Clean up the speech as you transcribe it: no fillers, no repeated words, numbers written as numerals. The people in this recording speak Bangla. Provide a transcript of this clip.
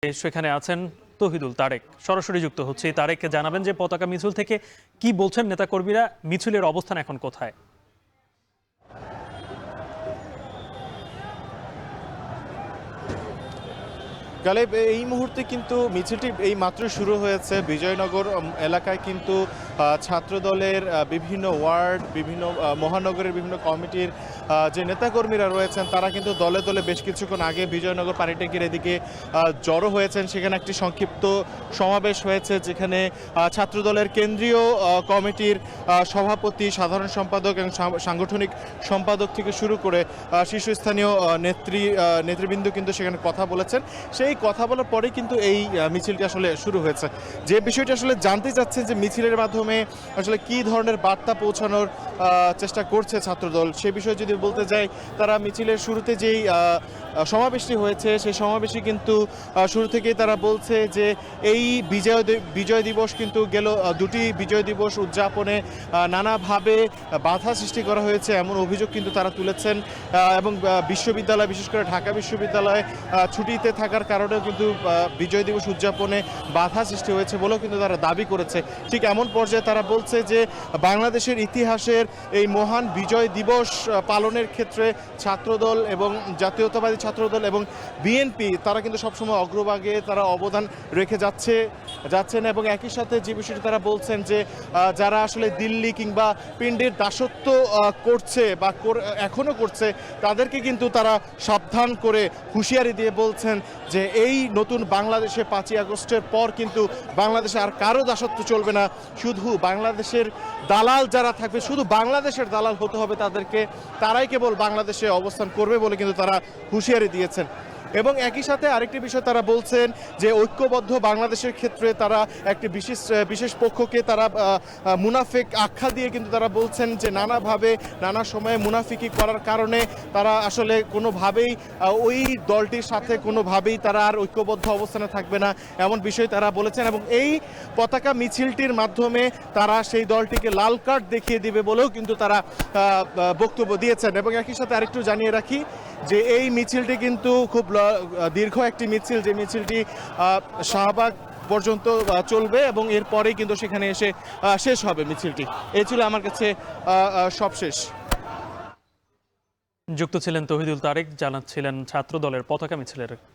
সেখানে আছেন তৌহিদুল তারেক, সরাসরি যুক্ত হচ্ছে। তারেককে জানাবেন যে পতাকা মিছিল থেকে কি বলছেন নেতাকর্মীরা, মিছিলের অবস্থান এখন কোথায়? গালেব, এই মুহূর্তে কিন্তু মিছিলটি এই মাত্র শুরু হয়েছে বিজয়নগর এলাকায়। কিন্তু ছাত্রদলের বিভিন্ন ওয়ার্ড, বিভিন্ন মহানগরের বিভিন্ন কমিটির যে নেতাকর্মীরা রয়েছেন তারা কিন্তু দলে দলে বেশ কিছুক্ষণ আগে বিজয়নগর পানি ট্যাঙ্কির এদিকে জড়ো হয়েছেন। সেখানে একটি সংক্ষিপ্ত সমাবেশ হয়েছে, যেখানে ছাত্রদলের কেন্দ্রীয় কমিটির সভাপতি, সাধারণ সম্পাদক এবং সাংগঠনিক সম্পাদক থেকে শুরু করে শীর্ষস্থানীয় নেতৃবৃন্দ কিন্তু সেখানে কথা বলেছেন। সেই কথা বলার পরে কিন্তু এই মিছিলটি আসলে শুরু হয়েছে। যে বিষয়টি আসলে জানতে চাচ্ছেন যে মিছিলের মাধ্যমে আসলে কি ধরনের বার্তা পৌঁছানোর চেষ্টা করছে ছাত্রদল, সে বিষয়ে যদি বলতে যাই, তারা মিছিলের শুরুতে যেই সমাবেশটি হয়েছে সেই সমাবেশে কিন্তু শুরু থেকেই তারা বলছে যে এই বিজয় দিবস কিন্তু গেল দুটি বিজয় দিবস উদযাপনে নানাভাবে বাধা সৃষ্টি করা হয়েছে এমন অভিযোগ কিন্তু তারা তুলেছেন। এবং বিশ্ববিদ্যালয়, বিশেষ করে ঢাকা বিশ্ববিদ্যালয়ে ছুটিতে থাকার কারণেও কিন্তু বিজয় দিবস উদযাপনে বাধা সৃষ্টি হয়েছে বলেও কিন্তু তারা দাবি করেছে। ঠিক এমন পর্যায়ে তারা বলছে যে বাংলাদেশের ইতিহাসের এই মহান বিজয় দিবস পালনের ক্ষেত্রে ছাত্রদল এবং জাতীয়তাবাদী ছাত্রদল এবং বিএনপি তারা কিন্তু সবসময় অগ্রভাগে তারা অবদান রেখে যাচ্ছেন। এবং একই সাথে যে বিষয়টি তারা বলছেন যে যারা আসলে দিল্লি কিংবা পিণ্ডের দাসত্ব করছে বা এখনও করছে, তাদেরকে কিন্তু তারা সাবধান করে হুঁশিয়ারি দিয়ে বলছেন যে এই নতুন বাংলাদেশে 5ই আগস্টের পর কিন্তু বাংলাদেশে আর কারো দাসত্ব চলবে না। শুধু বাংলাদেশের দালাল যারা থাকবে, শুধু বাংলাদেশের দালাল হতে হবে তাদেরকে, তারাই কেবল বাংলাদেশে অবস্থান করবে বলে কিন্তু তারা হুঁশিয়ারি দিয়েছেন। এবং একই সাথে আরেকটি বিষয় তারা বলছেন যে ঐক্যবদ্ধ বাংলাদেশের ক্ষেত্রে তারা একটি বিশেষ পক্ষকে তারা মুনাফিক আখ্যা দিয়ে কিন্তু তারা বলছেন যে নানাভাবে নানা সময়ে মুনাফিকি করার কারণে তারা আসলে কোনোভাবেই ওই দলটির সাথে কোনোভাবেই তারা আর ঐক্যবদ্ধ অবস্থানে থাকবে না, এমন বিষয় তারা বলেছেন। এবং এই পতাকা মিছিলটির মাধ্যমে তারা সেই দলটিকে লাল কার্ড দেখিয়ে দিবে বলেও কিন্তু তারা বক্তব্য দিয়েছেন। এবং একই সাথে আরেকটু জানিয়ে রাখি যে এই মিছিলটি কিন্তু খুব দীর্ঘ একটি মিছিল, যে মিছিলটি শাহবাগ পর্যন্ত চলবে এবং এরপরেই কিন্তু সেখানে এসে শেষ হবে মিছিলটি। এই ছিল আমার কাছে সবশেষ। যুক্ত ছিলেন তৌহিদুল তারেক, জানাচ্ছিলেন ছাত্রদলের পতাকা মিছিলের